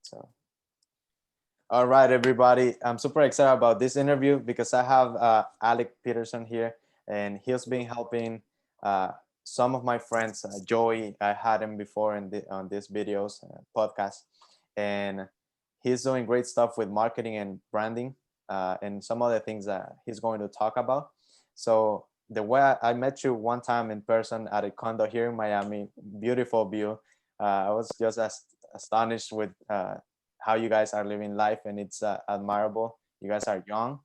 So, all right, everybody. I'm super excited about this interview because I have Alec Peterson here, and he's been helping uh, some of my friends. Joey, I had him before on these videos, podcast, and he's doing great stuff with marketing and branding, and some other things that he's going to talk about. So the way I met you one time in person at a condo here in Miami, beautiful view. I was just astonished with how you guys are living life, and it's admirable. You guys are young.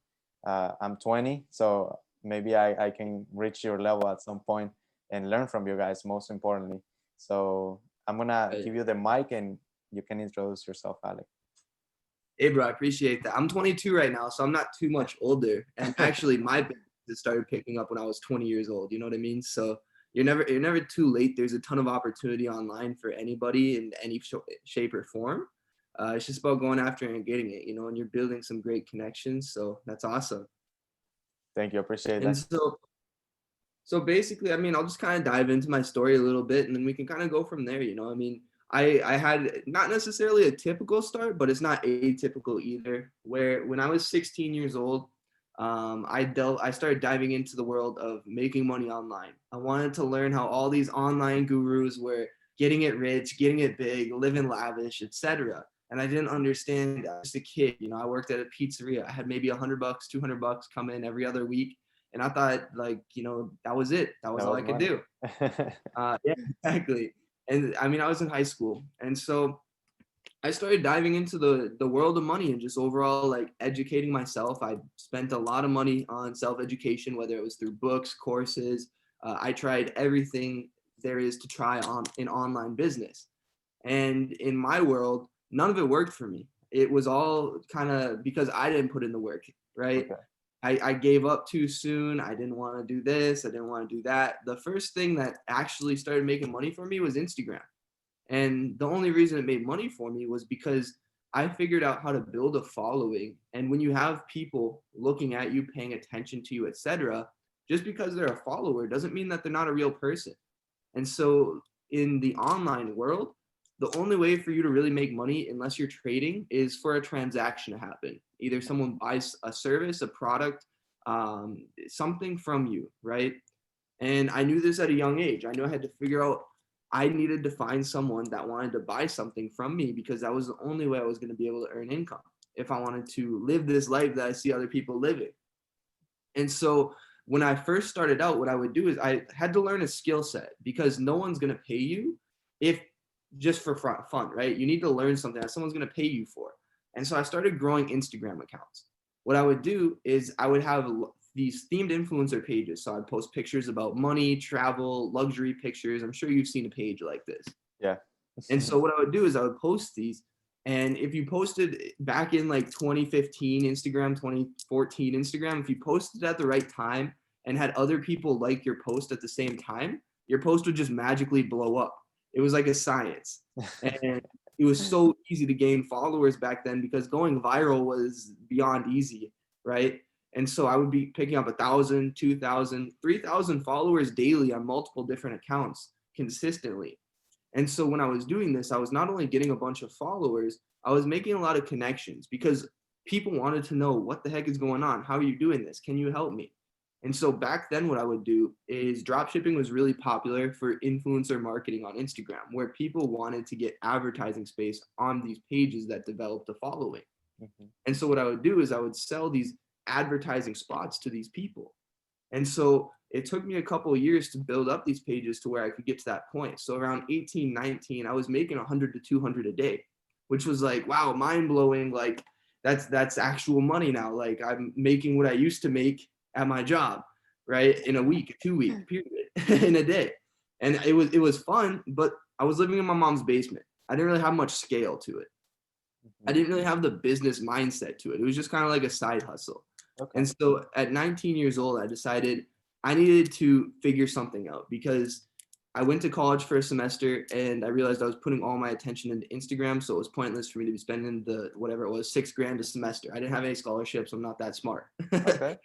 I'm 20, so maybe I can reach your level at some point and learn from you guys, most importantly. So I'm gonna Right. give you the mic, and you can introduce yourself, Alec. Hey, bro, I appreciate that. I'm 22 right now, so I'm not too much older. And actually, my business started picking up when I was 20 years old. You know what I mean? So you're never too late. There's a ton of opportunity online for anybody in any shape or form. It's just about going after it and getting it, and you're building some great connections. So that's awesome. Thank you, appreciate And that. so basically, I mean, I'll just kind of dive into my story a little bit and then we can kind of go from there. I mean, I had not necessarily a typical start, but it's not atypical either. Where when I was 16 years old, I started diving into the world of making money online. I wanted to learn how all these online gurus were getting it rich, getting it big, living lavish, etc. And I didn't understand. I was just a kid. I worked at a pizzeria. I had maybe $100, $200 come in every other week, and I thought, like, that was it. That was That all was I could money. do. Yeah, exactly. And I mean, I was in high school, and so I started diving into the world of money and just overall like educating myself. I spent a lot of money on self education, whether it was through books, courses. I tried everything there is to try on in online business, and in my world, none of it worked for me. It was all kind of because I didn't put in the work, right? Okay. I gave up too soon. I didn't want to do this. I didn't want to do that. The first thing that actually started making money for me was Instagram. And the only reason it made money for me was because I figured out how to build a following. And when you have people looking at you, paying attention to you, etc., just because they're a follower doesn't mean that they're not a real person. And so in the online world, the only way for you to really make money, unless you're trading, is for a transaction to happen. Either someone buys a service, a product, something from you, right? And I knew this at a young age. I knew I had to figure out, I needed to find someone that wanted to buy something from me because that was the only way I was going to be able to earn income if I wanted to live this life that I see other people living. And so when I first started out, what I would do is I had to learn a skill set because no one's going to pay you if just for fun, right? You need to learn something that someone's going to pay you for. And so I started growing Instagram accounts. What I would do is I would have these themed influencer pages. So I'd post pictures about money, travel, luxury pictures. I'm sure you've seen a page like this. Yeah. And so what I would do is I would post these. And if you posted back in like 2015 Instagram, 2014 Instagram, if you posted at the right time and had other people like your post at the same time, your post would just magically blow up. It was like a science. And it was so easy to gain followers back then because going viral was beyond easy, right? And so I would be picking up 1,000, 2,000, 3,000 followers daily on multiple different accounts consistently. And so when I was doing this, I was not only getting a bunch of followers, I was making a lot of connections because people wanted to know what the heck is going on? How are you doing this? Can you help me? And so back then, what I would do is drop shipping was really popular for influencer marketing on Instagram, where people wanted to get advertising space on these pages that developed a following. Mhm. And so what I would do is I would sell these advertising spots to these people. And so it took me a couple of years to build up these pages to where I could get to that point. So around 18, 19, I was making 100 to 200 a day, which was like, wow, mind blowing. Like that's actual money now. Like I'm making what I used to make at my job, right? In a week, a 2 week period, in a day. And it was fun, but I was living in my mom's basement. I didn't really have much scale to it. I Mhm. didn't really have the business mindset to it. It was just kind of like a side hustle. Okay. And so at 19 years old, I decided I needed to figure something out because I went to college for a semester and I realized I was putting all my attention into Instagram. So it was pointless for me to be spending the whatever it was, $6,000 a semester. I didn't have any scholarships. I'm not that smart. Okay.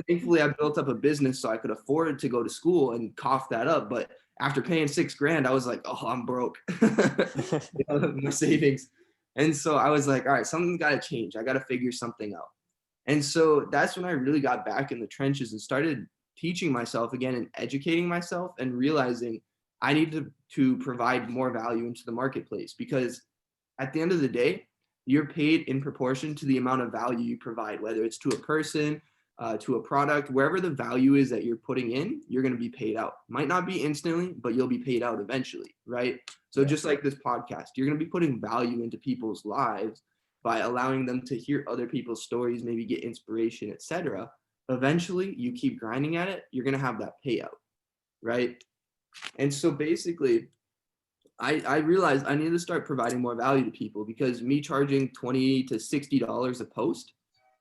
Thankfully, I built up a business so I could afford to go to school and cough that up. But after paying $6,000, I was like, oh, I'm broke. My savings. And so I was like, all right, something's got to change. I got to figure something out. And so that's when I really got back in the trenches and started teaching myself again and educating myself and realizing I need to provide more value into the marketplace, because at the end of the day, you're paid in proportion to the amount of value you provide, whether it's to a person, to a product, wherever the value is that you're putting in, you're going to be paid out. Might not be instantly, but you'll be paid out eventually, right? So just like this podcast, you're going to be putting value into people's lives by allowing them to hear other people's stories, maybe get inspiration, etc. Eventually, you keep grinding at it, you're going to have that payout, right? And so basically, I realized I needed to start providing more value to people, because me charging $20 to $60 a post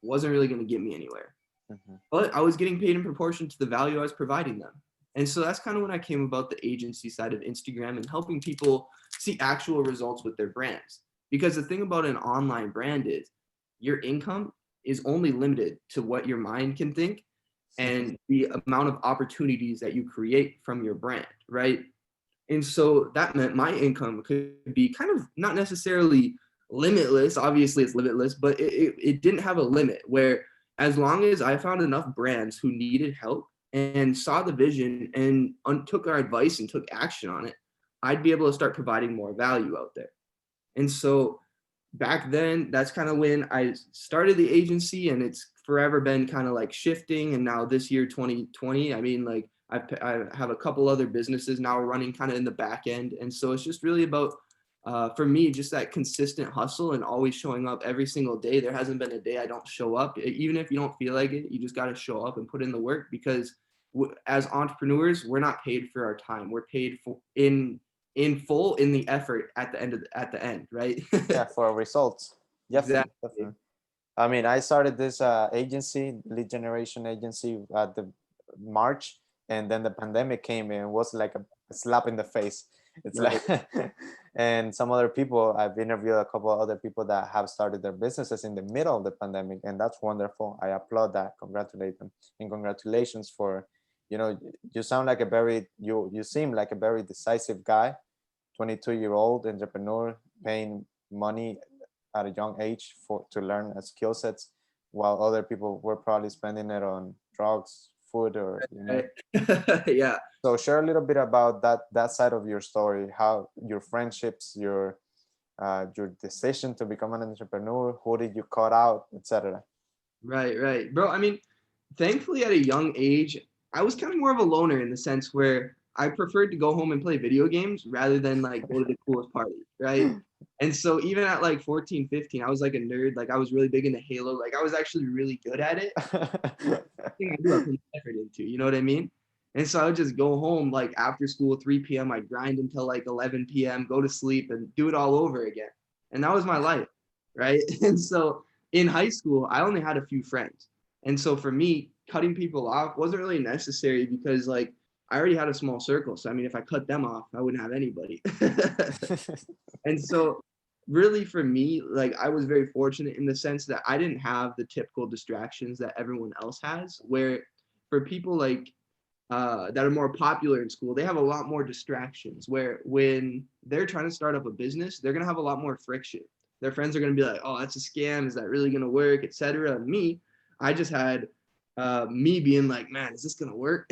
wasn't really going to get me anywhere. Mm-hmm. But I was getting paid in proportion to the value I was providing them. And so that's kind of when I came about the agency side of Instagram and helping people see actual results with their brands. Because the thing about an online brand is your income is only limited to what your mind can think and the amount of opportunities that you create from your brand, right? And so that meant my income could be kind of not necessarily limitless. Obviously, it's limitless, but it didn't have a limit, where as long as I found enough brands who needed help and saw the vision and took our advice and took action on it, I'd be able to start providing more value out there. And so back then, that's kind of when I started the agency, and it's forever been kind of like shifting. And now this year, 2020, I mean, like I have a couple other businesses now running kind of in the back end. And so it's just really about, for me, just that consistent hustle and always showing up every single day. There hasn't been a day I don't show up. Even if you don't feel like it, you just got to show up and put in the work, because as entrepreneurs, we're not paid for our time. We're paid for in full in the effort at the end, right? Yeah, for results. Definitely, Exactly. definitely. I mean, I started this agency, lead generation agency, at the March, and then the pandemic came and it was like a slap in the face. It's Right. like, and some other people, I've interviewed a couple of other people that have started their businesses in the middle of the pandemic, and that's wonderful. I applaud that, congratulate them, and congratulations for, you sound like a very, you seem like a very decisive guy, 22-year-old entrepreneur, paying money at a young age to learn skill sets, while other people were probably spending it on drugs, food, or Right. Yeah. So share a little bit about that side of your story, how your friendships, your decision to become an entrepreneur, who did you cut out, etc. Right. Bro, I mean, thankfully at a young age, I was kind of more of a loner, in the sense where I preferred to go home and play video games rather than like go to the coolest party, right? And so even at like 14, 15, I was like a nerd. Like I was really big into Halo. Like I was actually really good at it. Thing I do, I put effort into, you know what I mean? And so I would just go home like after school, 3 p.m. I'd grind until like 11 p.m., go to sleep and do it all over again. And that was my life, right? And so in high school, I only had a few friends. And so for me, cutting people off wasn't really necessary, because like I already had a small circle. So I mean, if I cut them off, I wouldn't have anybody. And so really for me, like I was very fortunate in the sense that I didn't have the typical distractions that everyone else has, where for people like that are more popular in school, they have a lot more distractions, where when they're trying to start up a business, they're going to have a lot more friction. Their friends are going to be like, oh, that's a scam. Is that really going to work, etc. Me, I just had me being like, man, is this going to work?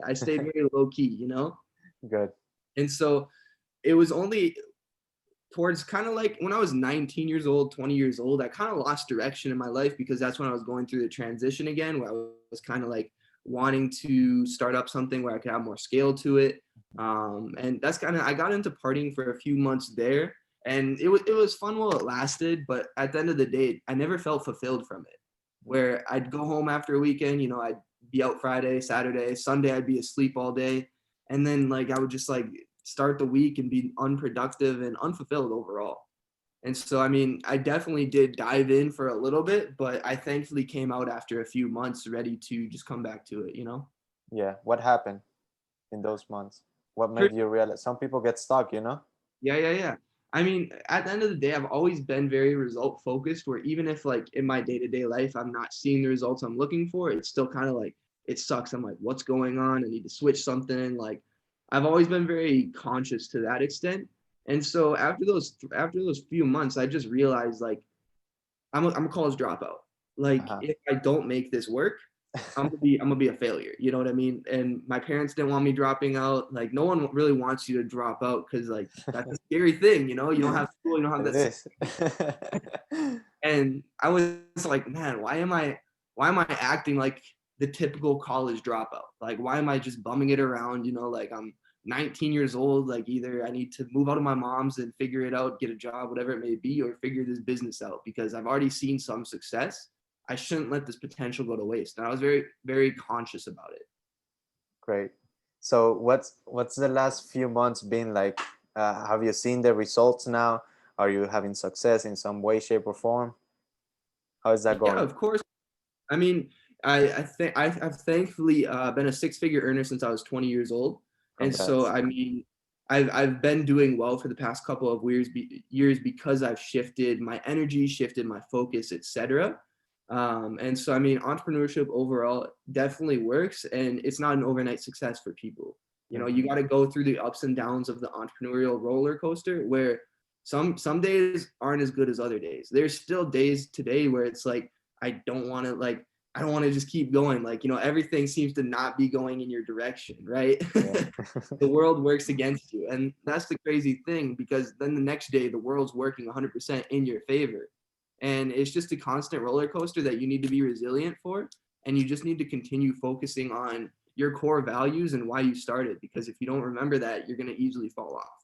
I stayed very low key, Good. And so it was only towards kind of like when I was 19 years old, 20 years old, I kind of lost direction in my life, because that's when I was going through the transition again, where I was kind of like wanting to start up something where I could have more scale to it. And that's kind of, I got into partying for a few months there, and it was fun while it lasted. But at the end of the day, I never felt fulfilled from it, where I'd go home after a weekend, I'd be out Friday, Saturday, Sunday, I'd be asleep all day. And then like, I would just like start the week and be unproductive and unfulfilled overall. And so, I mean, I definitely did dive in for a little bit, but I thankfully came out after a few months ready to just come back to it, Yeah. What happened in those months? What For, made you realize? Some people get stuck. yeah. I mean, at the end of the day, I've always been very result focused, where even if like in my day-to-day life, I'm not seeing the results I'm looking for, it's still kind of like, it sucks. I'm like, what's going on? I need to switch something. Like, I've always been very conscious to that extent. And so after those few months, I just realized like I'm a college dropout. Like Uh-huh. if I don't make this work, I'm gonna be a failure. You know what I mean? And my parents didn't want me dropping out. Like no one really wants you to drop out because like that's a scary thing. You know, you don't have school, you don't have It that. is. And I was like, man, why am I acting like the typical college dropout? Like why am I just bumming it around? You know, like I'm 19 years old. Like either I need to move out of my mom's and figure it out, get a job, whatever it may be, or figure this business out because I've already seen some success. I shouldn't let this potential go to waste. And I was very, very conscious about it. Great. So what's the last few months been like? Have you seen the results now? Are you having success in some way, shape, or form? How is that Yeah, going? of course. I mean, I think I've thankfully been a six-figure earner since I was 20 years old, and so Congrats. I mean, I've been doing well for the past couple of years because I've shifted my energy, shifted my focus, etc. And so I mean, entrepreneurship overall definitely works, and it's not an overnight success for people. You know, you Hmm. got to go through the ups and downs of the entrepreneurial roller coaster where some days aren't as good as other days. There's still days today where it's like I don't want to like I don't want to just keep going. Like, you know, everything seems to not be going in your direction, right? Yeah. The world works against you. And that's the crazy thing because then the next day, the world's working 100% in your favor. And it's just a constant roller coaster that you need to be resilient for. And you just need to continue focusing on your core values and why you started. Because if you don't remember that, you're going to easily fall off.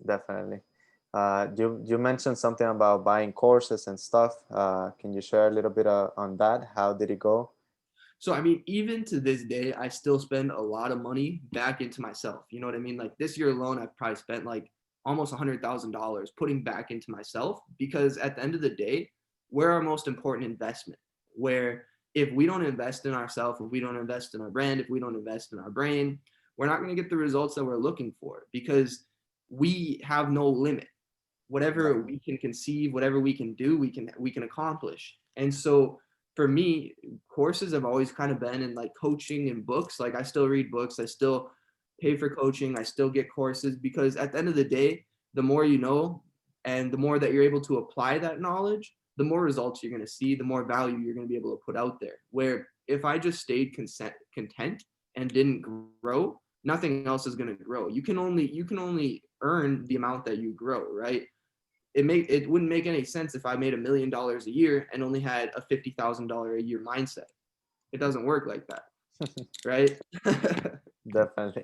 Definitely. You mentioned something about buying courses and stuff. Can you share a little bit on that? How did it go? So I mean, even to this day, I still spend a lot of money back into myself. You know what I mean? Like this year alone, I've probably spent like almost $100,000 putting back into myself because at the end of the day, we're our most important investment. Where if we don't invest in ourselves, if we don't invest in our brand, if we don't invest in our brain, we're not going to get the results that we're looking for because we have no limit. Whatever we can conceive, whatever we can do, we can accomplish. And so for me, courses have always kind of been in like coaching and books. Like I still read books, I still pay for coaching, I still get courses because at the end of the day, the more you know and the more that you're able to apply that knowledge, the more results you're going to see, the more value you're going to be able to put out there. Where if I just stayed content and didn't grow, nothing else is going to grow. You can only earn the amount that you grow, right? It wouldn't make any sense if I made $1 million a year and only had a $50,000 a year mindset. It doesn't work like that, right? Definitely.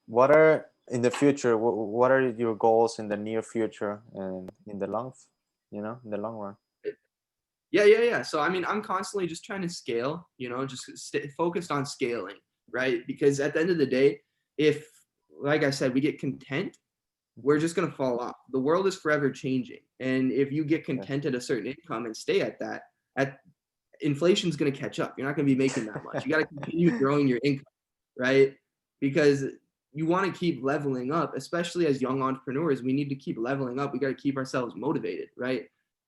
What are in the future? What are your goals in the near future and in the in the long run? Yeah. So I mean, I'm constantly just trying to scale. You know, just stay focused on scaling, right? Because at the end of the day, if like I said, we get content, we're just going to fall off. The world is forever changing. And if you get Yes. content at a certain income and stay at that, at inflation's going to catch up. You're not going to be making that much. You got to continue growing your income, right? Because you want to keep leveling up, especially as young entrepreneurs. We need to keep leveling up. We got to keep ourselves motivated, right?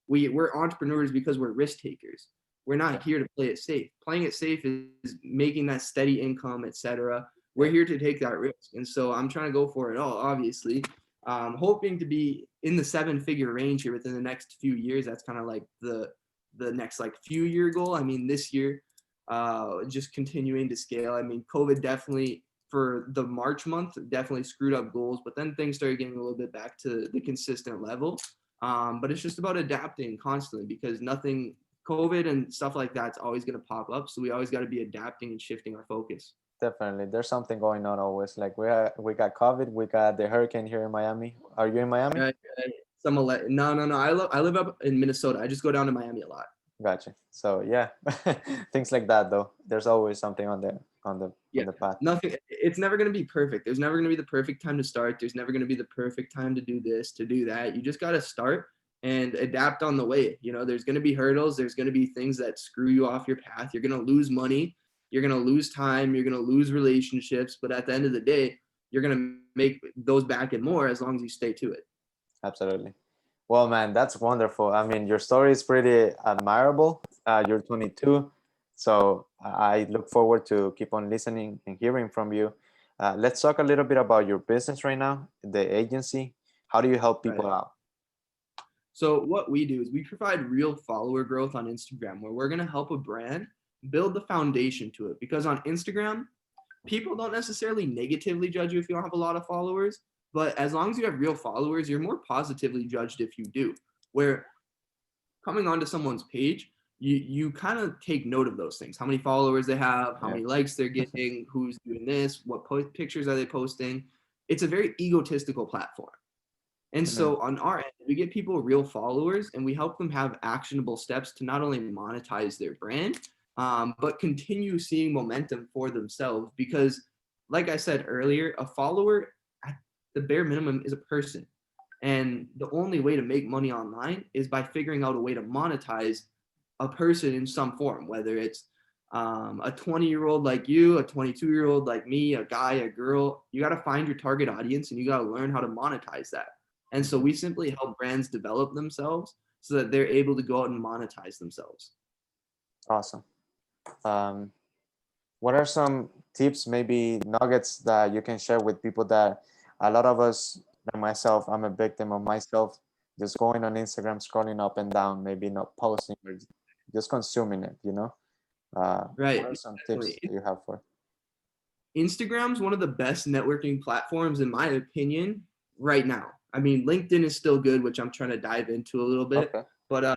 We're entrepreneurs because we're risk takers. We're not here to play it safe. Playing it safe is making that steady income, etc. We're Yeah, here to take that risk, and so I'm trying to go for it all. Obviously, hoping to be in the seven-figure range here within the next few years. That's kind of like the next like few year goal. I mean, this year, just continuing to scale. I mean, COVID definitely for the March month definitely screwed up goals, but then things started getting a little bit back to the consistent level. But it's just about adapting constantly because nothing, COVID and stuff like that's always going to pop up. So we always got to be adapting and shifting our focus. definitely. There's something going on always. Like we got COVID, we got the hurricane here in Miami. Are you in Miami? Right. No. I live up in Minnesota. I just go down to Miami a lot. Gotcha. So yeah, things like that though. There's always something Yeah, on the path. nothing. It's never going to be perfect. There's never going to be the perfect time to start. There's never going to be the perfect time to do this, to do that. You just got to start and adapt on the way. You know, there's going to be hurdles. There's going to be things that screw you off your path. You're going to lose money. You're going to lose time. You're going to lose relationships. But at the end of the day, you're going to make those back and more as long as you stay to it. Absolutely. Well, man, that's wonderful. I mean, your story is pretty admirable. You're 22, so I look forward to keep on listening and hearing from you. Let's talk a little bit about your business right now, the agency. How do you help Right. people out? So what we do is we provide real follower growth on Instagram, where we're going to help a brand build the foundation to it. Because on Instagram, people don't necessarily negatively judge you if you don't have a lot of followers, but as long as you have real followers, you're more positively judged if you do. Where coming onto someone's page, you kind of take note of those things: how many followers they have, how Yeah. many likes they're getting, who's doing this, what pictures are they posting. It's a very egotistical platform. And Mhm. so on our end, we get people real followers, and we help them have actionable steps to not only monetize their brand, but continue seeing momentum for themselves. Because, like I said earlier, a follower at the bare minimum is a person. And the only way to make money online is by figuring out a way to monetize a person in some form, whether it's a 20-year-old like you, a 22-year-old like me, a guy, a girl. You got to find your target audience, and you got to learn how to monetize that. And so we simply help brands develop themselves so that they're able to go out and monetize themselves. Awesome. Um, what are some tips, maybe nuggets that you can share with people that a lot of us, like myself, I'm a victim of myself, just going on Instagram, scrolling up and down, maybe not posting or just consuming it, you know? What Right. are some tips Definitely. that you have for? Instagram's one of the best networking platforms, in my opinion, right now. I mean, LinkedIn is still good, which I'm trying to dive into a little bit, Okay. but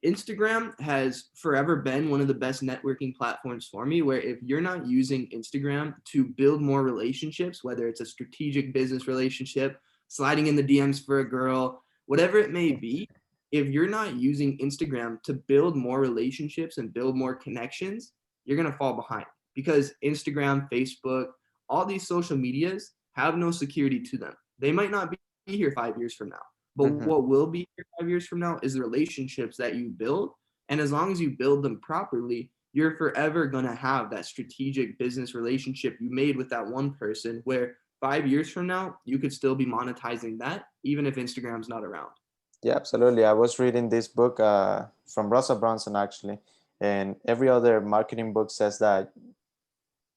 Instagram has forever been one of the best networking platforms for me, where if you're not using Instagram to build more relationships, whether it's a strategic business relationship, sliding in the DMs for a girl, whatever it may be, if you're not using Instagram to build more relationships and build more connections, you're going to fall behind, because Instagram, Facebook, all these social medias have no security to them. They might not be here 5 years from now, but Mm-hmm. what will be here 5 years from now is the relationships that you build. And as long as you build them properly, you're forever going to have that strategic business relationship you made with that one person, where 5 years from now, you could still be monetizing that, even if Instagram's not around. Yeah, absolutely. I was reading this book from Russell Brunson, actually, and every other marketing book says that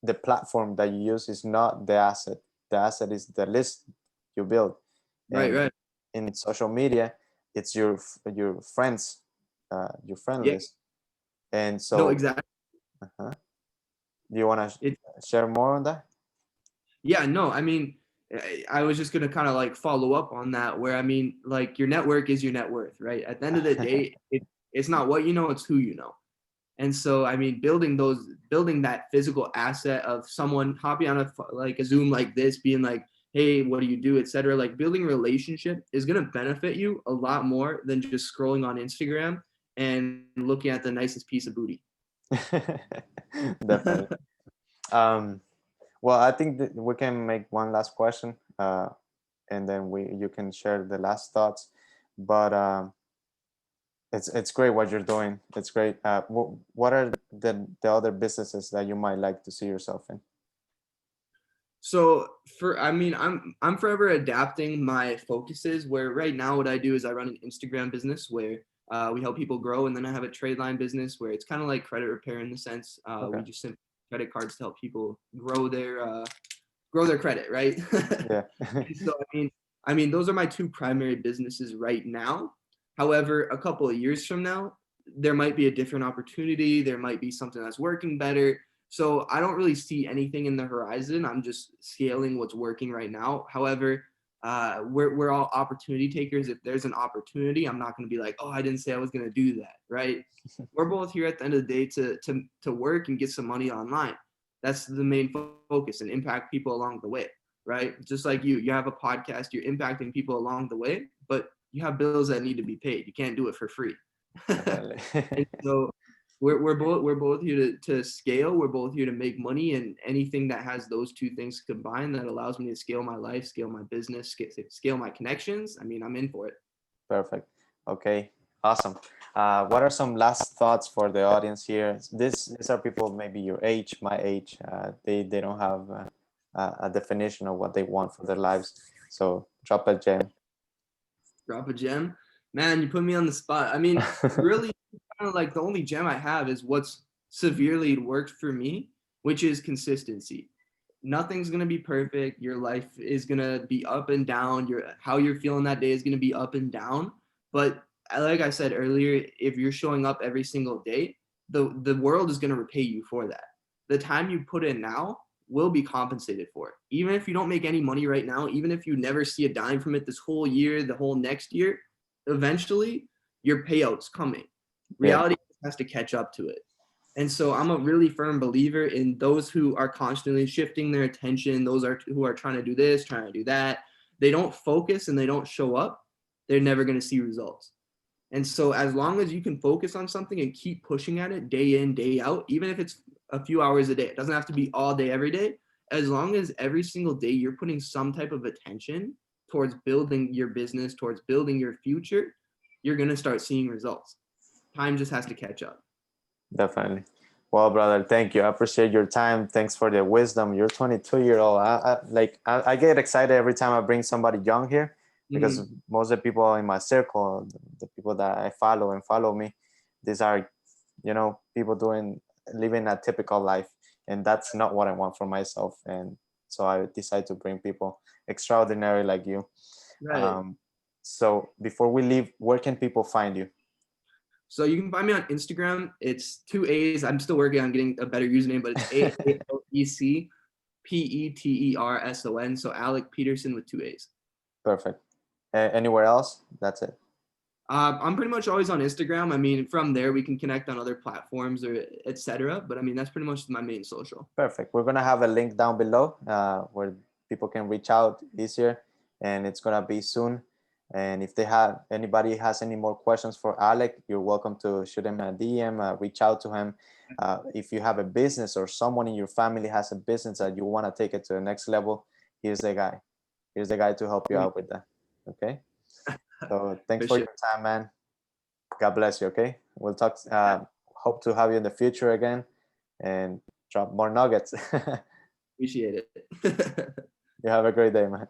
the platform that you use is not the asset. The asset is the list you build, Right, and right. in social media, it's your friends, your friend Yeah, list. And no, so, exactly. uh do you want to It, share more on that? Yeah, no, I mean, I was just gonna kind of like follow up on that, where I mean, like, your network is your net worth, right? At the end of the day, it's not what you know, it's who you know. And so, I mean, building that physical asset of someone hopping on like a Zoom like this, being like, hey, what do you do, etc. Like, building a relationship is gonna benefit you a lot more than just scrolling on Instagram and looking at the nicest piece of booty. Definitely. Um, well, I think that we can make one last question, and then you can share the last thoughts. But it's great what you're doing. It's great. What are the other businesses that you might like to see yourself in? So I mean, I'm forever adapting my focuses. Where right now, what I do is I run an Instagram business where we help people grow, and then I have a trade line business where it's kind of like credit repair in the sense. Okay. We just send credit cards to help people grow their credit, right? Yeah. So I mean, those are my two primary businesses right now. However, a couple of years from now, there might be a different opportunity. There might be something that's working better. So I don't really see anything in the horizon. I'm just scaling what's working right now. However, we're all opportunity takers. If there's an opportunity, I'm not going to be like, oh, I didn't say I was going to do that, right? We're both here at the end of the day to work and get some money online. That's the main focus, and impact people along the way, right? Just like you have a podcast, you're impacting people along the way, but you have bills that need to be paid. You can't do it for free. Definitely. And so we're both here to scale. We're both here to make money, and anything that has those two things combined that allows me to scale my life, scale my business, scale my connections. I mean, I'm in for it. Perfect. Okay. Awesome. What are some last thoughts for the audience here? These are people maybe your age, my age. They don't have a definition of what they want for their lives. So drop a gem. Drop a gem, man. You put me on the spot. I mean, really, kind of like the only gem I have is what's severely worked for me, which is consistency. nothing's gonna be perfect. Your life is gonna be up and down. How you're feeling that day is gonna be up and down. But like I said earlier, if you're showing up every single day, the world is gonna repay you for that. The time you put in now will be compensated for. Even if you don't make any money right now, even if you never see a dime from it this whole year, the whole next year, eventually your payout's coming. Yeah, Reality has to catch up to it. And so I'm a really firm believer in those who are constantly shifting their attention, who are trying to do this, trying to do that. They don't focus and they don't show up, they're never going to see results. And so as long as you can focus on something and keep pushing at it day in, day out, even if it's a few hours a day, it doesn't have to be all day, every day. As long as every single day you're putting some type of attention towards building your business, towards building your future, you're going to start seeing results. Time just has to catch up. definitely. Well, brother, thank you. I appreciate your time. Thanks for the wisdom. You're 22-year-old. I get excited every time I bring somebody young here because most of the people in my circle, the people that I follow and follow me, these are, people living a typical life, and that's not what I want for myself. And so I decided to bring people extraordinary like you. Right. So before we leave, where can people find you? So you can find me on Instagram. It's 2 A's. I'm still working on getting a better username, but it's AlecPeterson. So Alec Peterson with 2 A's. Perfect. Anywhere else? That's it. I'm pretty much always on Instagram. I mean, from there we can connect on other platforms or etc. But I mean, that's pretty much my main social. Perfect. We're gonna have a link down below where people can reach out easier, and it's gonna be soon. And if anybody has any more questions for Alec, you're welcome to shoot him a DM, reach out to him. If you have a business or someone in your family has a business that you want to take it to the next level, here's the guy. Here's the guy to help you out with that. Okay. So thanks for your time, man. God bless you. Okay. We'll talk. Hope to have you in the future again, and drop more nuggets. Appreciate it. You have a great day, man.